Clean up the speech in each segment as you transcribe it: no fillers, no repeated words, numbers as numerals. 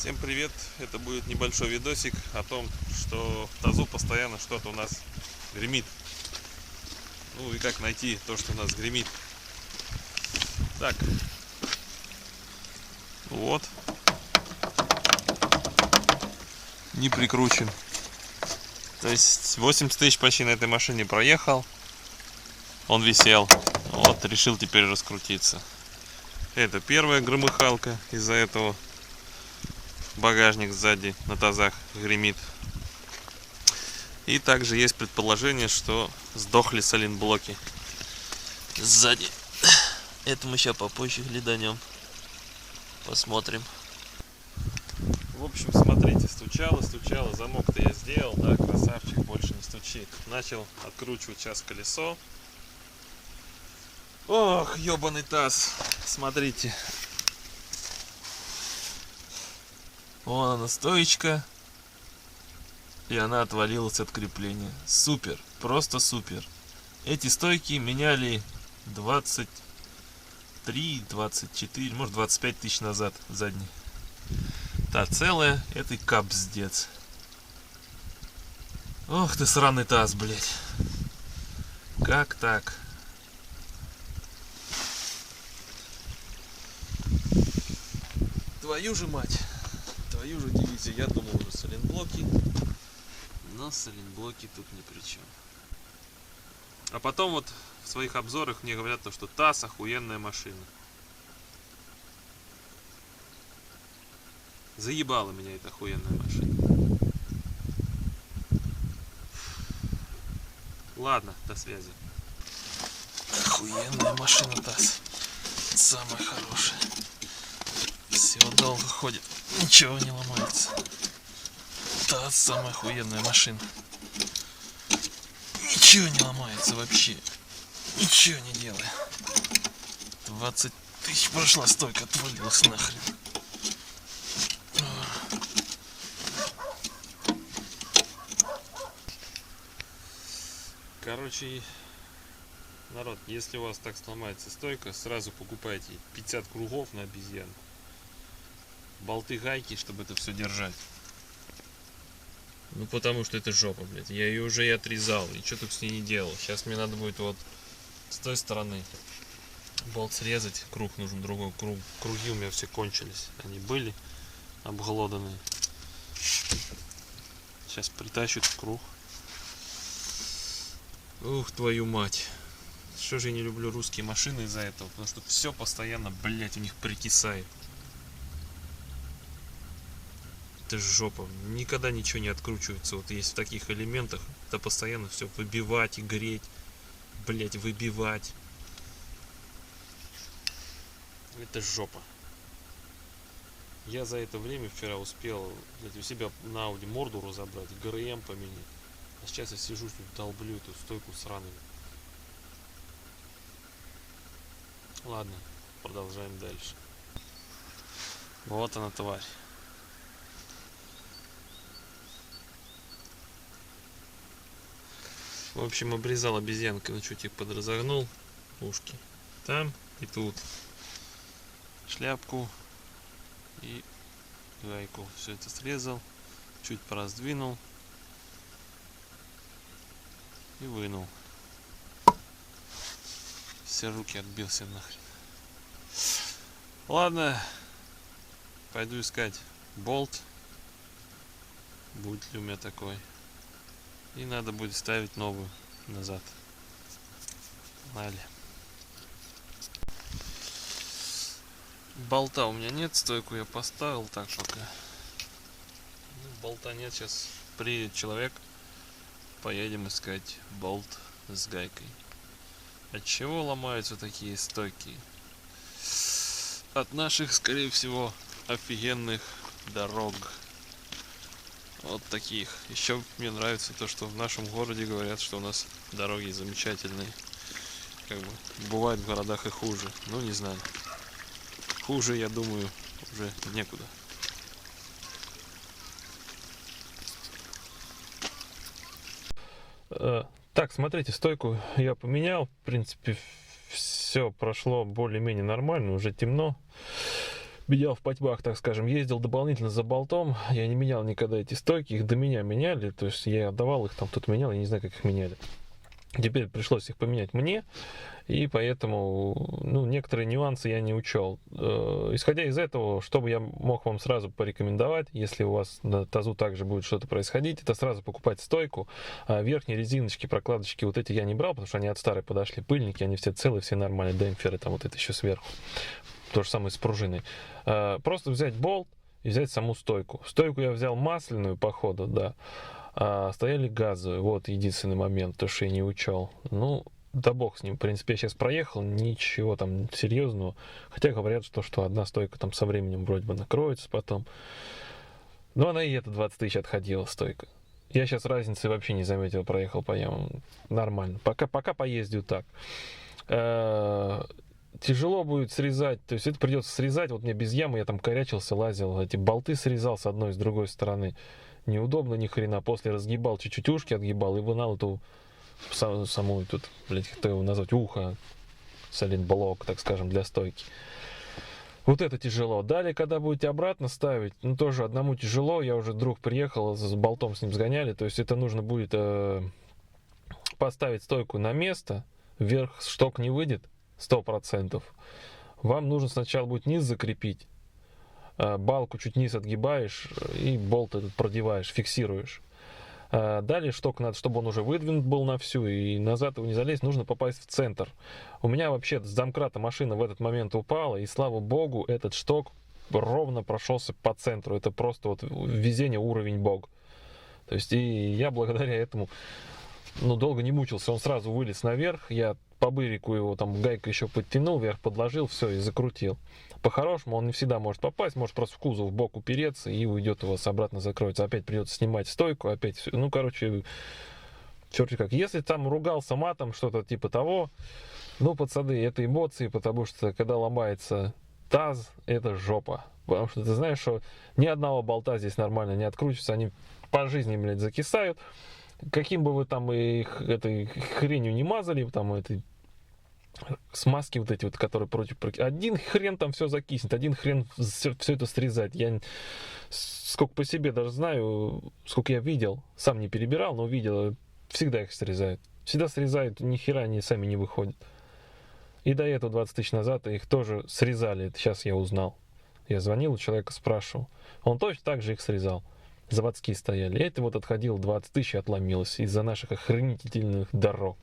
Всем привет! Это будет небольшой видосик о том, что в тазу постоянно что-то у нас гремит. Ну и как найти то, что у нас гремит. Так, вот. Не прикручен. То есть 80 тысяч почти на этой машине проехал. Он висел. Вот, решил теперь раскрутиться. Это первая громыхалка. Из-за этого багажник сзади на тазах гремит. И также есть предположение, что сдохли сайлентблоки сзади. Это мы сейчас попозже гляданем. Посмотрим. В общем, смотрите, стучало, замок-то я сделал, да, красавчик, больше не стучит. Начал откручивать сейчас колесо. Ох, ебаный таз, смотрите. Вон она, стоечка. И она отвалилась от крепления. Супер, просто супер. Эти стойки меняли 23, 24, может 25 тысяч назад задние. Та целая, это капздец. Ох ты сраный таз, блядь. Как так? Твою же мать. Твою же дивизию. Я думал уже сайлентблоки. Но сайлентблоки тут ни при чем. А потом вот в своих обзорах мне говорят, что таз охуенная машина. Заебала меня эта охуенная машина. Ладно, до связи. Охуенная машина таз. Самая хорошая. Все долго ходит. Ничего не ломается. Таз самая охуенная машина. Ничего не ломается вообще. Ничего не делает. 20 тысяч прошла, стойка отвалилась нахрен. Короче, народ, если у вас так сломается стойка, сразу покупайте 50 кругов на обезьян. Болты, гайки, чтобы это все держать. Ну потому что это жопа, блядь. Я ее уже и отрезал, и что только с ней не делал. Сейчас мне надо будет вот с той стороны болт срезать. Круг нужен, другой круг. Круги у меня все кончились. Они были обглоданные. Сейчас притащу круг. Ух, твою мать. Что же я не люблю русские машины из-за этого? Потому что все постоянно, блядь, у них прикисает. Это жопа. Никогда ничего не откручивается. Вот есть в таких элементах. Это постоянно все выбивать и греть. Блять, выбивать. Это жопа. Я за это время вчера успел, блядь, у себя на Audi морду разобрать, ГРМ поменять. А сейчас я сижу тут, долблю эту стойку сраную. Ладно, продолжаем дальше. Вот она, тварь. В общем, обрезал обезьянкой, ну чуть их подразогнул. Ушки там и тут. Шляпку и гайку. Все это срезал. Чуть пораздвинул. И вынул. Все руки отбился нахрен. Ладно. Пойду искать болт. Будет ли у меня такой. И надо будет ставить новую назад. Погнали. Болта у меня нет, стойку я поставил так пока. Ну, болта нет, сейчас приедет человек. Поедем искать болт с гайкой. От чего ломаются такие стойки? От наших, скорее всего, офигенных дорог. Вот таких. Еще мне нравится то, что в нашем городе говорят, что у нас дороги замечательные. Как бы бывает в городах и хуже. Ну не знаю. Хуже, я думаю, уже некуда. Так, смотрите, стойку я поменял. В принципе, все прошло более-менее нормально. Уже темно. менял в потьмах, так скажем, ездил дополнительно за болтом, я не менял никогда эти стойки, их до меня меняли, то есть я отдавал их, там кто-то менял, я не знаю, как их меняли. Теперь пришлось их поменять мне, и поэтому, ну, некоторые нюансы я не учел. Исходя из этого, что бы я мог вам сразу порекомендовать, если у вас на тазу также будет что-то происходить, это сразу покупать стойку. А верхние резиночки, прокладочки, вот эти я не брал, потому что они от старой подошли, пыльники, они все целые, все нормальные, демпферы, там вот это еще сверху. То же самое с пружиной. Просто взять болт и взять саму стойку. Стойку я взял масляную, походу, да. А стояли газовые. Вот единственный момент, то, что я не учел. Ну, да бог с ним. В принципе, я сейчас проехал, ничего там серьезного. Хотя говорят, что одна стойка там со временем вроде бы накроется потом. Но она и это 20 тысяч отходила, стойка. Я сейчас разницы вообще не заметил, проехал по ямам. Нормально. Пока поездил так. Тяжело будет срезать, то есть это придется срезать, вот мне без ямы, я там корячился, лазил, эти болты срезал с одной и с другой стороны, неудобно ни хрена, после разгибал, чуть-чуть ушки отгибал и вынал эту саму тут, блядь, как его назвать, ухо, саленблок, так скажем, для стойки. Вот это тяжело. Далее, когда будете обратно ставить, ну тоже одному тяжело, я уже друг приехал, с болтом с ним сгоняли, то есть это нужно будет поставить стойку на место, вверх шток не выйдет, 100%. Вам нужно сначала будет низ закрепить, балку чуть низ отгибаешь и болт этот продеваешь, фиксируешь. Далее шток надо, чтобы он уже выдвинут был на всю, и назад его не залезть, нужно попасть в центр. У меня вообще с домкрата машина в этот момент упала, и слава богу, этот шток ровно прошелся по центру. Это просто вот везение уровень бог. То есть и я благодаря этому, ну, долго не мучился, он сразу вылез наверх, я по бырику его там гайкой еще подтянул, вверх подложил, все, и закрутил. По-хорошему он не всегда может попасть, может просто в кузов в бок упереться и уйдет у вас обратно, закроется. Опять придется снимать стойку, опять все. Ну, короче, черти как. Если там ругался матом, что-то типа того, ну, пацаны, это эмоции, потому что когда ломается таз, это жопа. Потому что ты знаешь, что ни одного болта здесь нормально не открутится, они по жизни, блядь, закисают. Каким бы вы там их этой хренью не мазали, там этой смазки вот эти вот, которые против... Один хрен там все закиснет, один хрен все это срезать. Я сколько по себе даже знаю, сколько я видел, сам не перебирал, но видел, всегда их срезают. Всегда срезают, ни хера они сами не выходят. И до этого 20 тысяч назад их тоже срезали, это сейчас я узнал. Я звонил у человека, спрашивал. Он точно так же их срезал. Заводские стояли. Это вот отходило 20 тысяч и отломилось из-за наших охренительных дорог.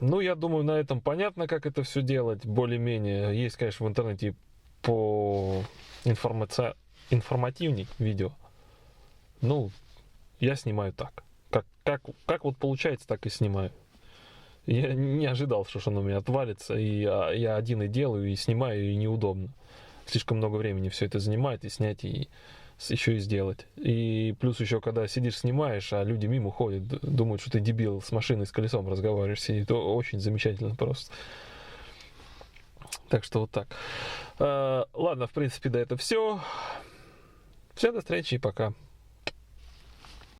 Ну, я думаю, на этом понятно, как это все делать. Более-менее. Есть, конечно, в интернете по информативней видео. Ну, я снимаю так. Как вот получается, так и снимаю. Я не ожидал, что оно у меня отвалится. И я один и делаю, и снимаю, и неудобно. Слишком много времени все это занимает, и снять, и еще и сделать. И плюс еще, когда сидишь, снимаешь, а люди мимо ходят, думают, что ты дебил, с машиной, с колесом разговариваешь, сидит. То очень замечательно просто. Так что вот так. Ладно, в принципе, да, это все. Все, до встречи и пока.